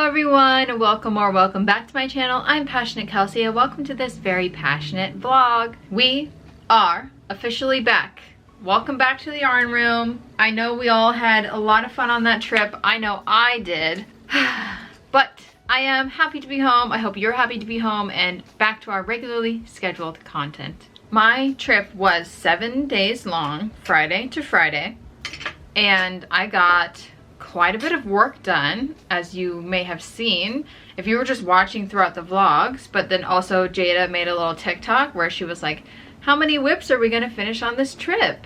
everyone, welcome or welcome back to my channel. I'm Passionate Kelsie and welcome to this very passionate vlog. We are officially back. Welcome back to the yarn room. I know we all had a lot of fun on that trip. I know I did. But I am happy to be home. I hope you're happy to be home and back to our regularly scheduled content. My trip was 7 days long, Friday to Friday, and I got quite a bit of work done, as you may have seen if you were just watching throughout the vlogs. But then also Jada made a little TikTok where she was like, how many whips are we gonna finish on this trip?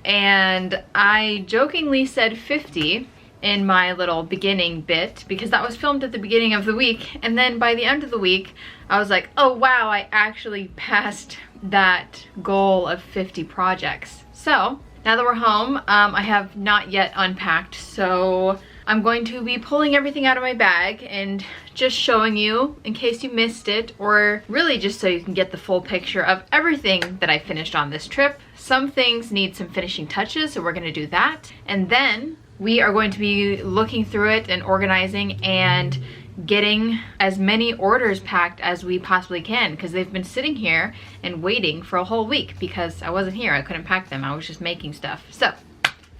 And I jokingly said 50 in my little beginning bit because that was filmed at the beginning of the week, and then by the end of the week I was like, oh wow, I actually passed that goal of 50 projects. So now that we're home, I have not yet unpacked, so I'm going to be pulling everything out of my bag and just showing you in case you missed it, or really just so you can get the full picture of everything that I finished on this trip. Some things need some finishing touches, so we're gonna do that. And then we are going to be looking through it and organizing and getting as many orders packed as we possibly can, because they've been sitting here and waiting for a whole week because I wasn't here. I couldn't pack them. I was just making stuff. So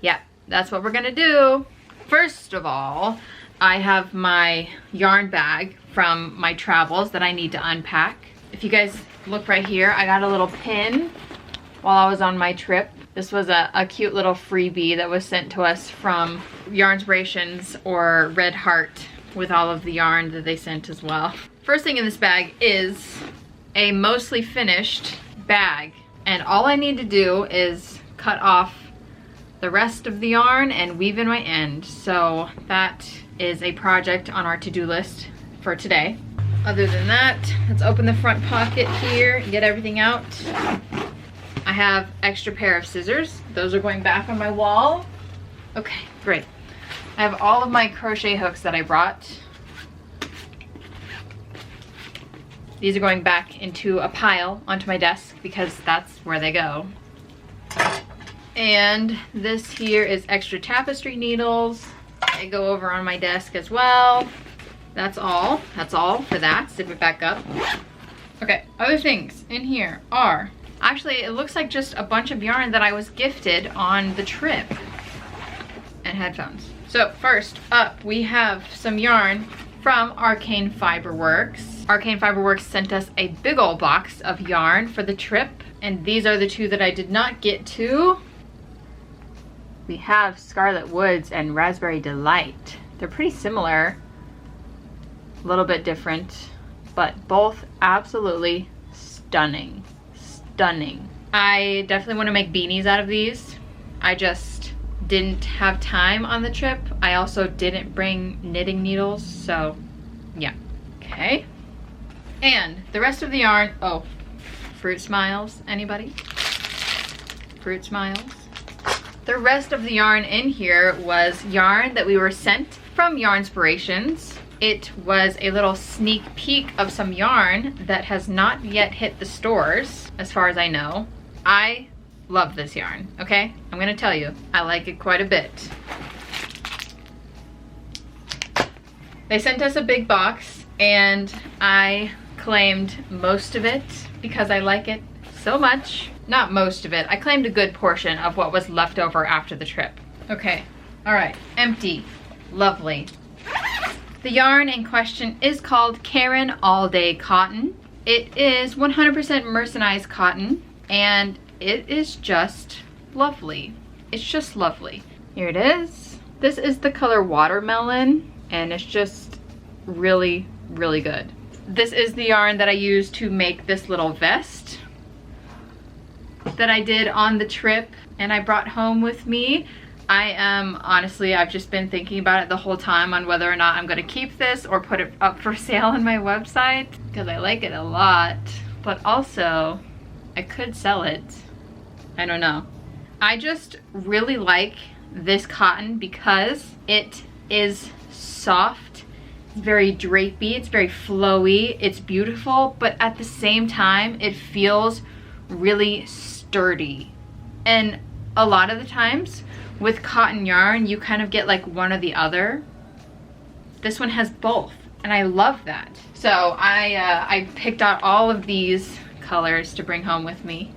yeah, that's what we're gonna do. First of all, I have my yarn bag from my travels that I need to unpack. If you guys look right here, I got a little pin while I was on my trip. This was a cute little freebie that was sent to us from Yarnspirations or Red Heart, with all of the yarn that they sent as well. First thing in this bag is a mostly finished bag, and all I need to do is cut off the rest of the yarn and weave in my end. So that is a project on our to-do list for today. Other than that, let's open the front pocket here and get everything out. I have extra pair of scissors. Those are going back on my wall. Okay, great. I have all of my crochet hooks that I brought. These are going back into a pile onto my desk because that's where they go. And this here is extra tapestry needles. They go over on my desk as well. That's all. That's all for that. Zip it back up. Okay, other things in here are, actually it looks like just a bunch of yarn that I was gifted on the trip, and headphones. So first up, we have some yarn from Arcane Fiberworks. Arcane Fiberworks sent us a big old box of yarn for the trip, and these are the two that I did not get to. We have Scarlet Woods and Raspberry Delight. They're pretty similar, a little bit different, but both absolutely stunning. Stunning. I definitely want to make beanies out of these. I just didn't have time on the trip. I also didn't bring knitting needles, so yeah. Okay. And the rest of the yarn, oh, Fruit Smiles, anybody? Fruit Smiles. The rest of the yarn in here was yarn that we were sent from Yarnspirations. It was a little sneak peek of some yarn that has not yet hit the stores, as far as I know. I love this yarn, okay? I'm gonna tell you, I like it quite a bit. They sent us a big box and I claimed most of it because I like it so much. Not most of it, I claimed a good portion of what was left over after the trip. Okay, all right, empty, lovely. The yarn in question is called Karen All Day Cotton. It is 100% mercerized cotton, and it is just lovely. It's just lovely. Here it is. This is the color Watermelon, and it's just really, really good. This is the yarn that I used to make this little vest that I did on the trip and I brought home with me. I am, honestly, I've just been thinking about it the whole time on whether or not I'm gonna keep this or put it up for sale on my website because I like it a lot, but also I could sell it. I don't know. I just really like this cotton because it is soft, it's very drapey, it's very flowy, it's beautiful, but at the same time it feels really sturdy. And a lot of the times with cotton yarn you kind of get like one or the other. this one has both, and I love that. So I picked out all of these colors to bring home with me.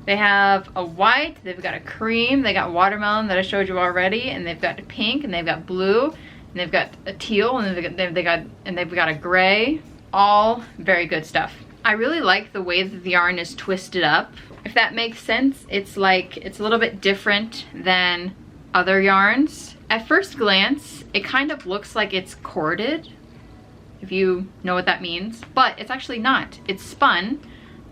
They have a white, they've got a cream, they got watermelon that I showed you already, and they've got pink, and they've got blue, and they've got a teal, and they've got a gray. All very good stuff. I really like the way that the yarn is twisted up, if that makes sense. It's like, it's a little bit different than other yarns. At first glance, it kind of looks like it's corded, if you know what that means, but it's actually not. It's spun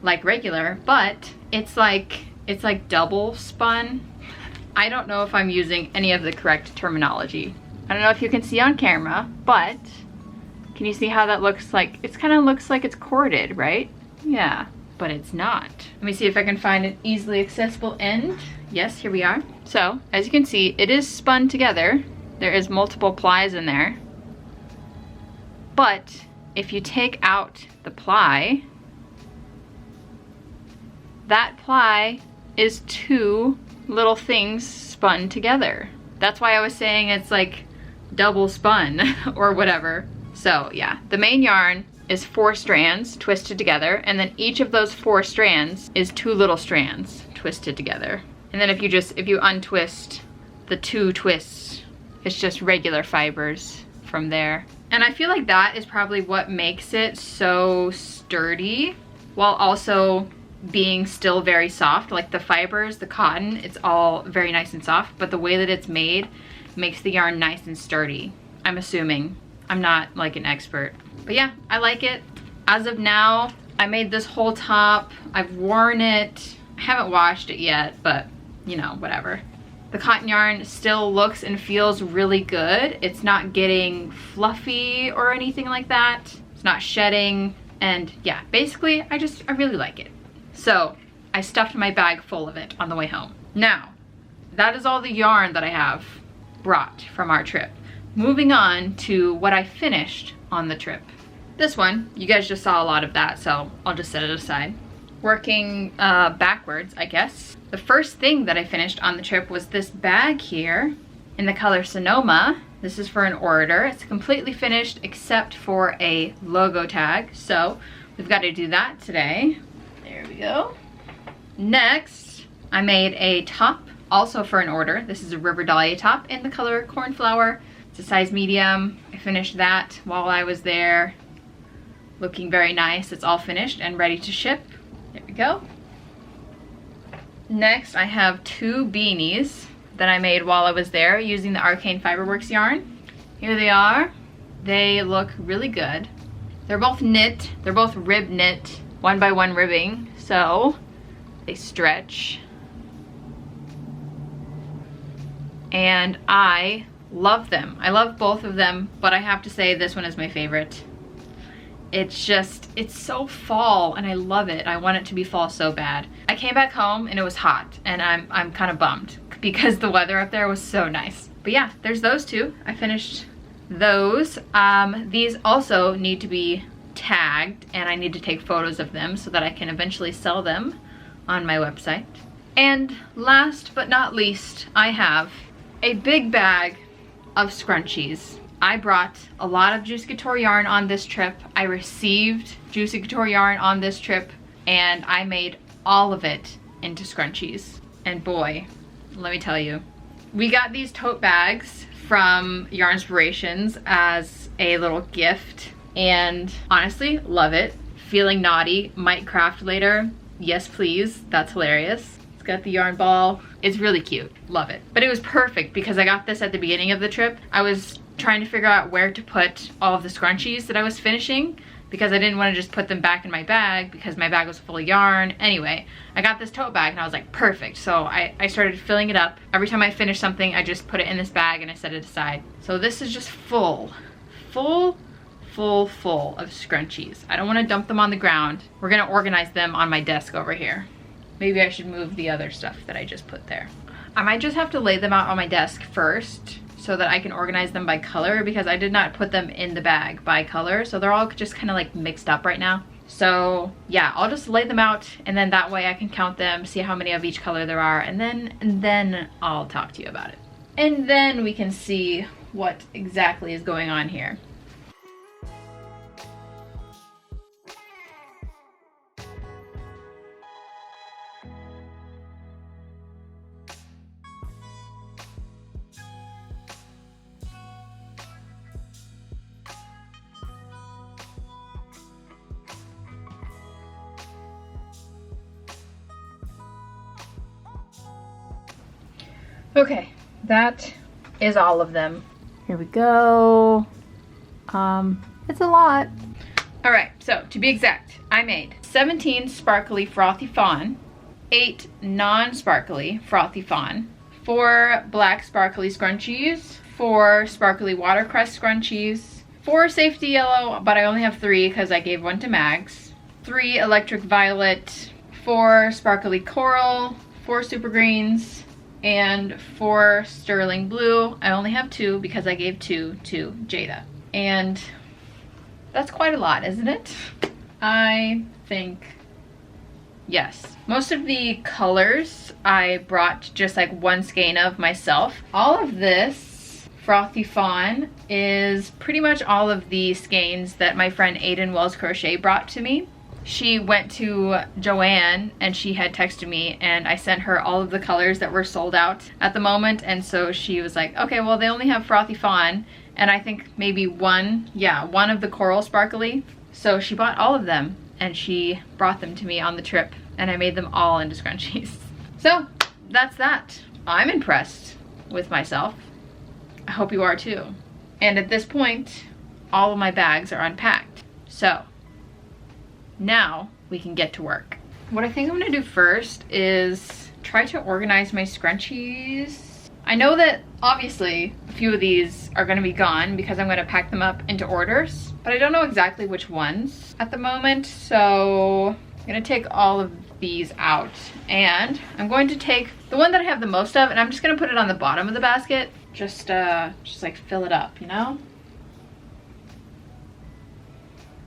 like regular, but it's like double spun. I don't know if I'm using any of the correct terminology. I don't know if you can see on camera, but can you see how that looks like? It kind of looks like it's corded, right? Yeah, but it's not. Let me see if I can find an easily accessible end. Yes, here we are. So, as you can see, it is spun together. There is multiple plies in there. But if you take out the ply, that ply is two little things spun together. That's why I was saying it's like double spun or whatever. So yeah, the main yarn is 4 strands twisted together, and then each of those 4 strands is 2 little strands twisted together. And then if you untwist the 2 twists, it's just regular fibers from there. And I feel like that is probably what makes it so sturdy while also being still very soft. Like the fibers, the cotton, it's all very nice and soft, but the way that it's made makes the yarn nice and sturdy, I'm assuming. I'm not like an expert, but yeah, I like it. As of now, I made this whole top. I've worn it. I haven't washed it yet, but you know, whatever. The cotton yarn still looks and feels really good. It's not getting fluffy or anything like that. It's not shedding, and yeah, basically I really like it. So I stuffed my bag full of it on the way home. Now, that is all the yarn that I have brought from our trip. Moving on to what I finished on the trip. This one, you guys just saw a lot of that, so I'll just set it aside. Working backwards, I guess. The first thing that I finished on the trip was this bag here in the color Sonoma. This is for an order. It's completely finished except for a logo tag, so we've got to do that today. There we go. Next, I made a top, also for an order. This is a River Dahlia top in the color Cornflower. It's a size medium. I finished that while I was there. Looking very nice. It's all finished and ready to ship. There we go. Next, I have 2 beanies that I made while I was there using the Arcane Fiberworks yarn. Here they are. They look really good. They're both knit. They're both rib knit, 1x1 ribbing, so they stretch. And I love them. I love both of them, but I have to say this one is my favorite. It's so fall, and I love it. I want it to be fall so bad. I came back home and it was hot, and I'm kind of bummed because the weather up there was so nice. But yeah, there's those 2. I finished those. These also need to be tagged, and I need to take photos of them so that I can eventually sell them on my website. And last but not least, I have a big bag of scrunchies. I brought a lot of Juicy Couture yarn on this trip. I received Juicy Couture yarn on this trip, and I made all of it into scrunchies. And boy, let me tell you, we got these tote bags from Yarnspirations as a little gift, and honestly, love it. Feeling naughty, might craft later. Yes, please, that's hilarious. It's got the yarn ball. It's really cute, love it. But it was perfect because I got this at the beginning of the trip. I was trying to figure out where to put all of the scrunchies that I was finishing because I didn't want to just put them back in my bag because my bag was full of yarn. Anyway, I got this tote bag and I was like, perfect. So I started filling it up. Every time I finished something, I just put it in this bag and I set it aside. So this is just full of scrunchies. I don't want to dump them on the ground. We're gonna organize them on my desk over here. Maybe I should move the other stuff that I just put there. I might just have to lay them out on my desk first so that I can organize them by color because I did not put them in the bag by color. So they're all just kind of like mixed up right now. So yeah, I'll just lay them out and then that way I can count them, see how many of each color there are, and then I'll talk to you about it. and then we can see what exactly is going on here. Okay, that is all of them. Here we go. It's a lot. All right, so to be exact, I made 17 sparkly frothy fawn, 8 non-sparkly frothy fawn, 4 black sparkly scrunchies, 4 sparkly watercress scrunchies, 4 safety yellow, but I only have 3 because I gave one to Mags, 3 electric violet, 4 sparkly coral, 4 super greens, and 4 sterling blue. I only have 2 because I gave 2 to Jada. And that's quite a lot, isn't it? I think yes. Most of the colors I brought just like one skein of myself. All of this frothy fawn is pretty much all of the skeins that my friend Aiden Wells Crochet brought to me. She went to Joanne and she had texted me and I sent her all of the colors that were sold out at the moment, and so she was like, okay, well they only have frothy fawn and I think maybe one of the coral sparkly. So she bought all of them and she brought them to me on the trip and I made them all into scrunchies. So that's that. I'm impressed with myself. I hope you are too. And at this point, all of my bags are unpacked. So now we can get to work. What I think I'm gonna do first is try to organize my scrunchies. I know that obviously a few of these are gonna be gone because I'm gonna pack them up into orders, but I don't know exactly which ones at the moment. So I'm gonna take all of these out and I'm going to take the one that I have the most of and I'm just gonna put it on the bottom of the basket. Just like fill it up, you know?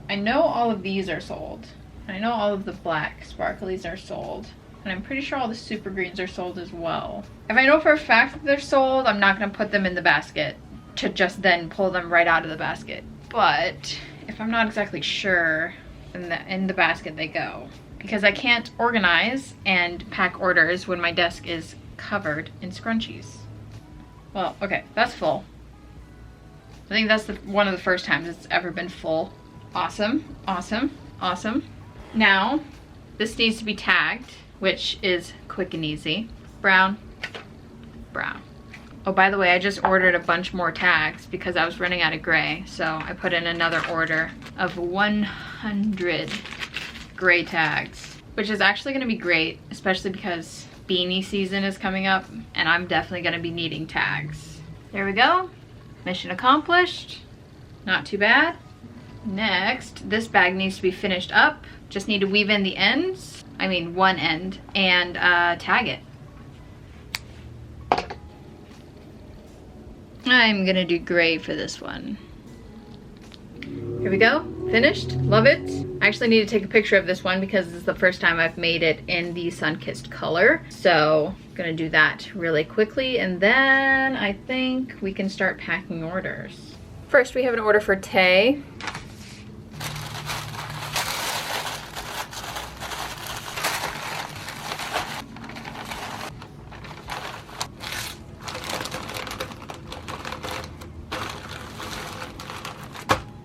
I know all of these are sold. I know all of the black sparklies are sold. And I'm pretty sure all the super greens are sold as well. If I know for a fact that they're sold, I'm not gonna put them in the basket to just then pull them right out of the basket. But if I'm not exactly sure, in the basket they go. Because I can't organize and pack orders when my desk is covered in scrunchies. Well, okay, that's full. I think that's one of the first times it's ever been full. Awesome, awesome, awesome. Now, this needs to be tagged, which is quick and easy. Brown, brown. Oh, by the way, I just ordered a bunch more tags because I was running out of gray. So I put in another order of 100 gray tags, which is actually gonna be great, especially because beanie season is coming up and I'm definitely gonna be needing tags. There we go, mission accomplished. Not too bad. Next, this bag needs to be finished up. Just need to weave in the ends, I mean one end, and tag it. I'm gonna do gray for this one. Here we go, finished, love it. I actually need to take a picture of this one because this is the first time I've made it in the sun-kissed color. So I'm gonna do that really quickly and then I think we can start packing orders. First, we have an order for Tay.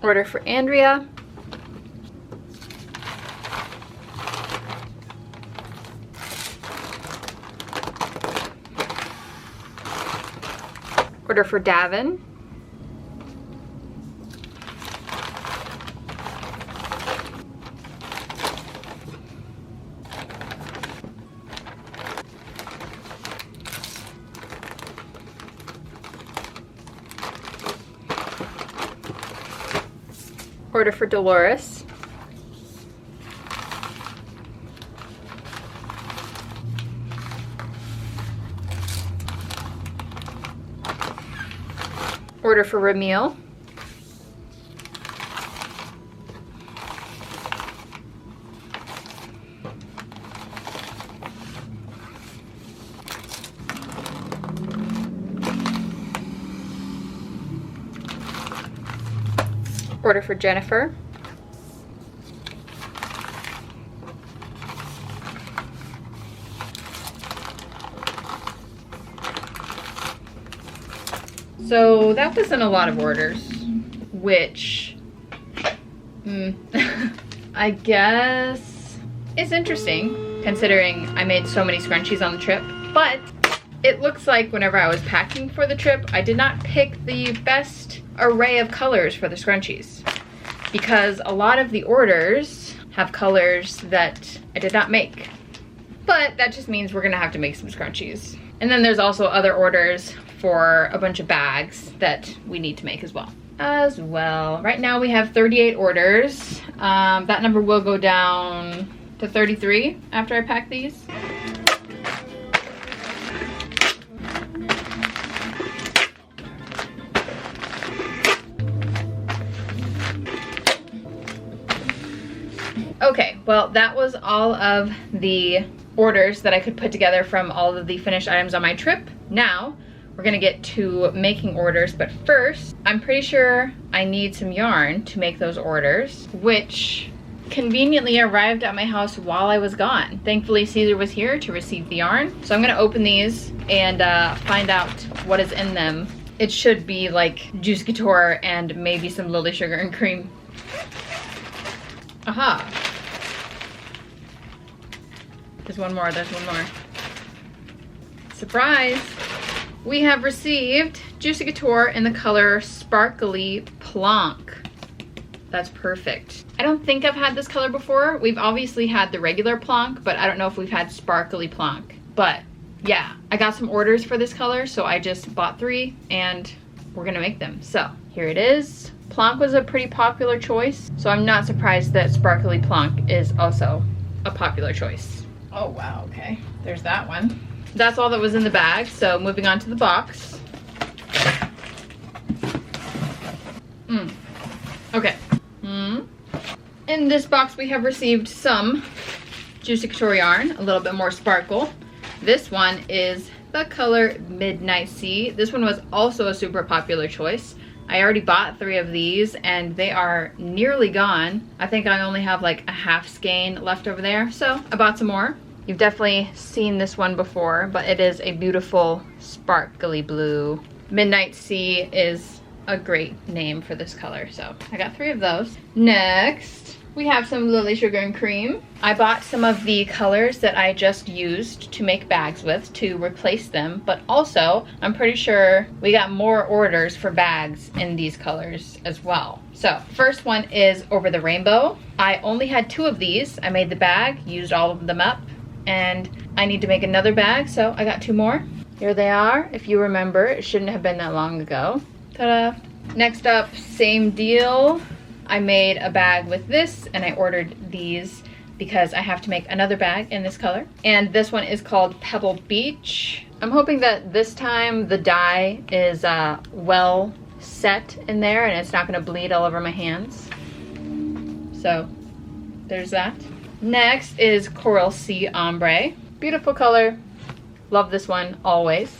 Order for Andrea. Order for Davin. Order for Dolores. Order for Ramil. order for Jennifer. So that wasn't a lot of orders, which I guess is interesting considering I made so many scrunchies on the trip. But it looks like whenever I was packing for the trip, I did not pick the best array of colors for the scrunchies because a lot of the orders have colors that I did not make. But that just means we're gonna have to make some scrunchies. And then there's also other orders for a bunch of bags that we need to make as well. Right now we have 38 orders. That number will go down to 33 after I pack these. Okay, well that was all of the orders that I could put together from all of the finished items on my trip. Now we're gonna get to making orders, but first I'm pretty sure I need some yarn to make those orders, which conveniently arrived at my house while I was gone. Thankfully Caesar was here to receive the yarn, so I'm gonna open these and find out what is in them. It should be like Juice Couture and maybe some Lily Sugar and Cream. Aha! There's one more. Surprise! We have received Juicy Couture in the color Sparkly Plonk. That's perfect. I don't think I've had this color before. We've obviously had the regular Plonk, but I don't know if we've had Sparkly Plonk. But yeah, I got some orders for this color, so I just bought 3 and we're gonna make them. So here it is. Plonk was a pretty popular choice, so I'm not surprised that Sparkly Plonk is also a popular choice. Oh wow, okay. There's that one. That's all that was in the bag, so moving on to the box. Okay. In this box we have received some Juicy Couture yarn, a little bit more sparkle. This one is the color Midnight Sea. This one was also a super popular choice. I already bought 3 of these and they are nearly gone. I think I only have like a half skein left over there, so I bought some more. You've definitely seen this one before, but it is a beautiful sparkly blue. Midnight Sea is a great name for this color, so I got 3 of those. Next, we have some Lily Sugar and Cream. I bought some of the colors that I just used to make bags with to replace them, but also I'm pretty sure we got more orders for bags in these colors as well. So first one is Over the Rainbow. I only had 2 of these. I made the bag, used all of them up, and I need to make another bag, so I got 2 more. Here they are. If you remember, it shouldn't have been that long ago. Ta-da! Next up, same deal. I made a bag with this and I ordered these because I have to make another bag in this color. And this one is called Pebble Beach. I'm hoping that this time the dye is well set in there and it's not gonna bleed all over my hands. So there's that. Next is Coral Sea Ombre. Beautiful color. Love this one always.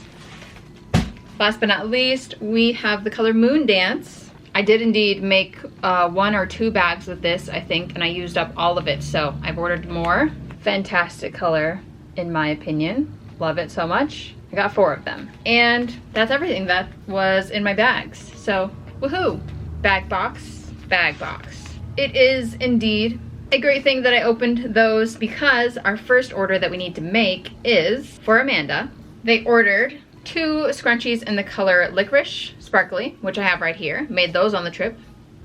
Last but not least, we have the color Moon Dance. I did indeed make 1 or 2 bags with this, I think, and I used up all of it, so I've ordered more. Fantastic color, in my opinion. Love it so much. I got 4 of them. And that's everything that was in my bags. So, woohoo! Bag box, bag box. It is indeed a great thing that I opened those because our first order that we need to make is for Amanda. They ordered 2 scrunchies in the color Licorice Sparkly, which I have right here. Made those on the trip.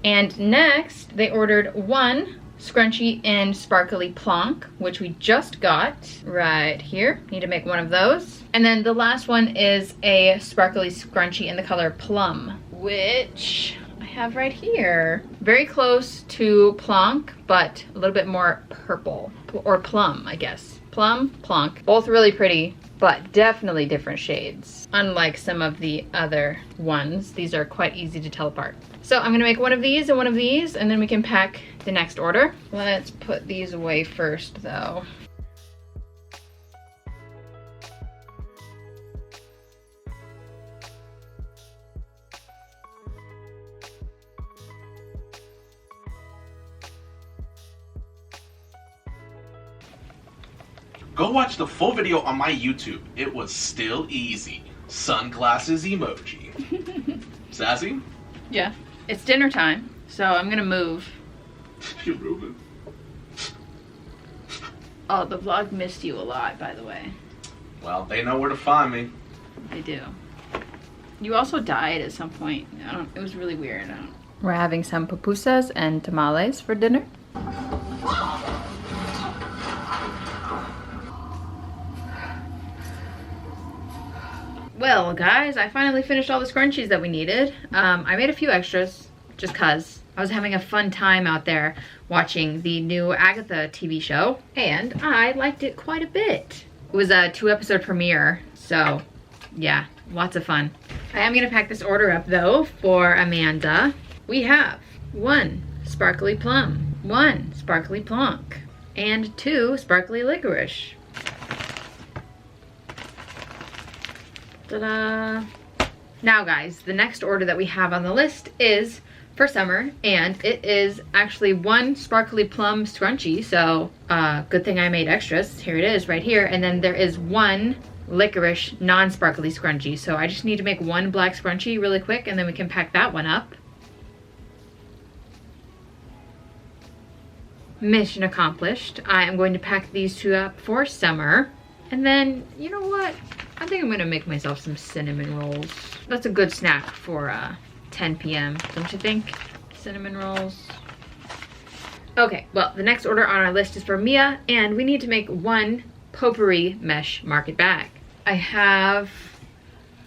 And next, they ordered 1 scrunchie in Sparkly Plonk, which we just got right here. Need to make 1 of those. And then the last one is a sparkly scrunchie in the color Plum, which I have right here. Very close to Plonk, but a little bit more purple, or plum, I guess. Plum, Plonk, both really pretty, but definitely different shades. Unlike some of the other ones, these are quite easy to tell apart. So I'm gonna make 1 of these and 1 of these, and then we can pack the next order. Let's put these away first though. Go watch the full video on my YouTube. It was still easy. Sunglasses emoji. Sassy? Yeah. It's dinner time, so I'm gonna move. You're moving. Oh, the vlog missed you a lot, by the way. Well, they know where to find me. They do. You also died at some point. It was really weird. We're having some pupusas and tamales for dinner. Well, guys, I finally finished all the scrunchies that we needed. I made a few extras just cause I was having a fun time out there watching the new Agatha TV show, and I liked it quite a bit. It was a 2-episode premiere, so yeah, lots of fun. I am gonna pack this order up though for Amanda. We have 1 sparkly plum, 1 sparkly plonk, and 2 sparkly licorice. Ta-da! Now guys, the next order that we have on the list is for summer, and it is actually 1 sparkly plum scrunchie, so good thing I made extras. Here it is right here, and then there is 1 licorice non-sparkly scrunchie, so I just need to make 1 black scrunchie really quick and then we can pack that one up. Mission accomplished. I am going to pack these 2 up for summer, and then you know what, I think I'm gonna make myself some cinnamon rolls. That's a good snack for 10 p.m. don't you think? Cinnamon rolls. Okay, well, the next order on our list is for Mia, and we need to make 1 potpourri mesh market bag. I have,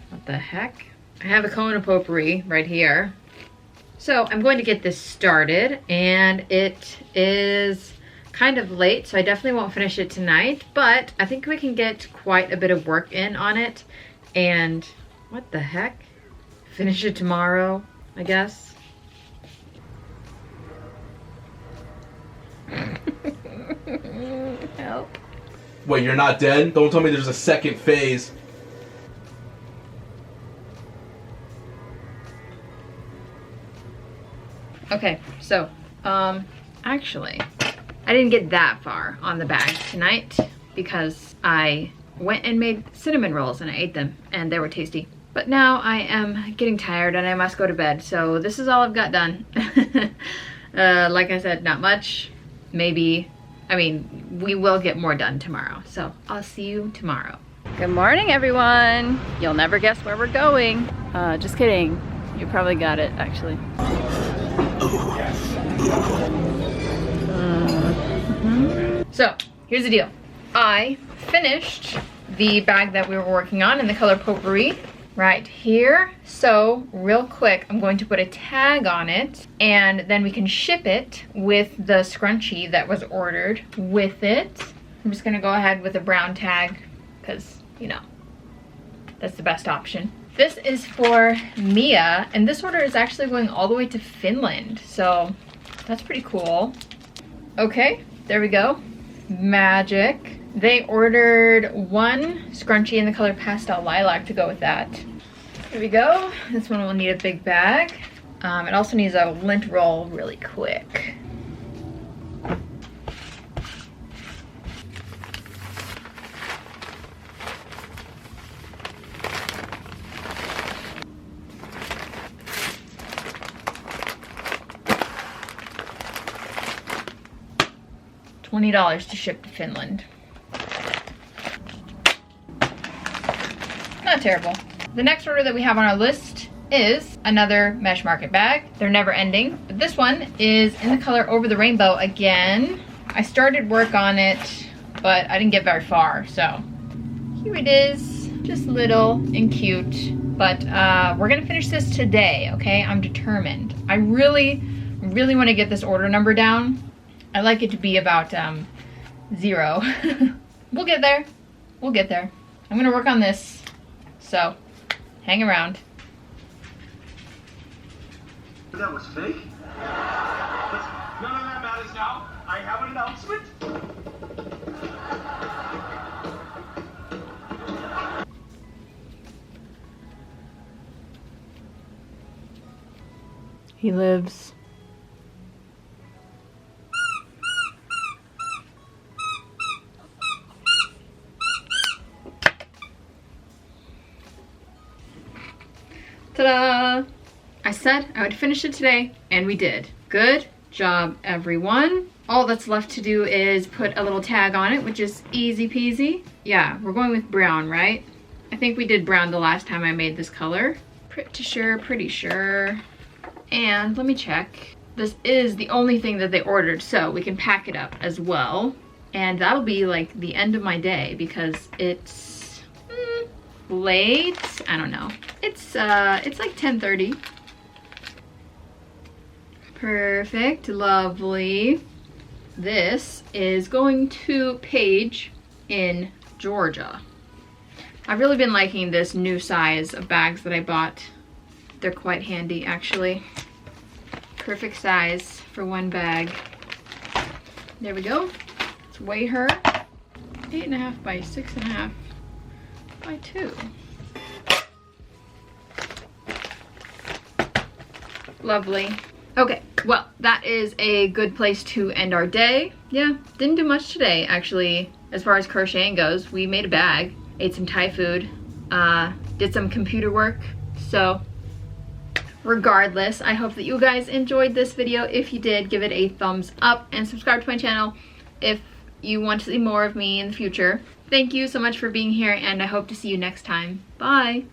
what the heck? I have a cone of potpourri right here. So I'm going to get this started, and it is kind of late, so I definitely won't finish it tonight, but I think we can get quite a bit of work in on it, and what the heck? Finish it tomorrow, I guess. Help. Wait, you're not dead? Don't tell me there's a second phase. Okay, so, actually, I didn't get that far on the bag tonight because I went and made cinnamon rolls and I ate them and they were tasty. But now I am getting tired and I must go to bed, so this is all I've got done. Like I said, not much. Maybe, I mean, we will get more done tomorrow, so I'll see you tomorrow. Good morning, everyone. You'll never guess where we're going. Just kidding. You probably got it, actually. So, here's the deal. I finished the bag that we were working on in the color potpourri right here. So, real quick, I'm going to put a tag on it, and then we can ship it with the scrunchie that was ordered with it. I'm just gonna go ahead with a brown tag, because, you know, that's the best option. This is for Mia, and this order is actually going all the way to Finland, so that's pretty cool. Okay, there we go. Magic. They ordered 1 scrunchie in the color pastel lilac to go with that. Here we go. This one will need a big bag. It also needs a lint roll really quick. $20 to ship to Finland. Not terrible. The next order that we have on our list is another mesh market bag. They're never ending, but this one is in the color Over the Rainbow again. I started work on it, but I didn't get very far, so here it is. Just little and cute, but we're gonna finish this today, okay? I'm determined. I really want to get this order number down. I like it to be about 0. We'll get there. We'll get there. I'm gonna work on this, so hang around. That was fake? None of that matters now. I have an announcement. He lives. Ta-da! I said I would finish it today, and we did. Good job, everyone. All that's left to do is put a little tag on it, which is easy peasy. Yeah, we're going with brown, right? I think we did brown the last time I made this color. Pretty sure. And let me check. This is the only thing that they ordered, so we can pack it up as well. And that'll be like the end of my day because it's late. I don't know. It's like 10:30. Perfect, lovely. This is going to Paige in Georgia. I've really been liking this new size of bags that I bought. They're quite handy, actually. Perfect size for one bag. There we go. Let's weigh her. 8.5 by 6.5 by 2. Lovely. Okay, well, that is a good place to end our day. Yeah, didn't do much today, actually, as far as crocheting goes. We made a bag, ate some Thai food, did some computer work. So regardless, I hope that you guys enjoyed this video. If you did, give it a thumbs up and subscribe to my channel if you want to see more of me in the future. Thank you so much for being here, and I hope to see you next time. Bye!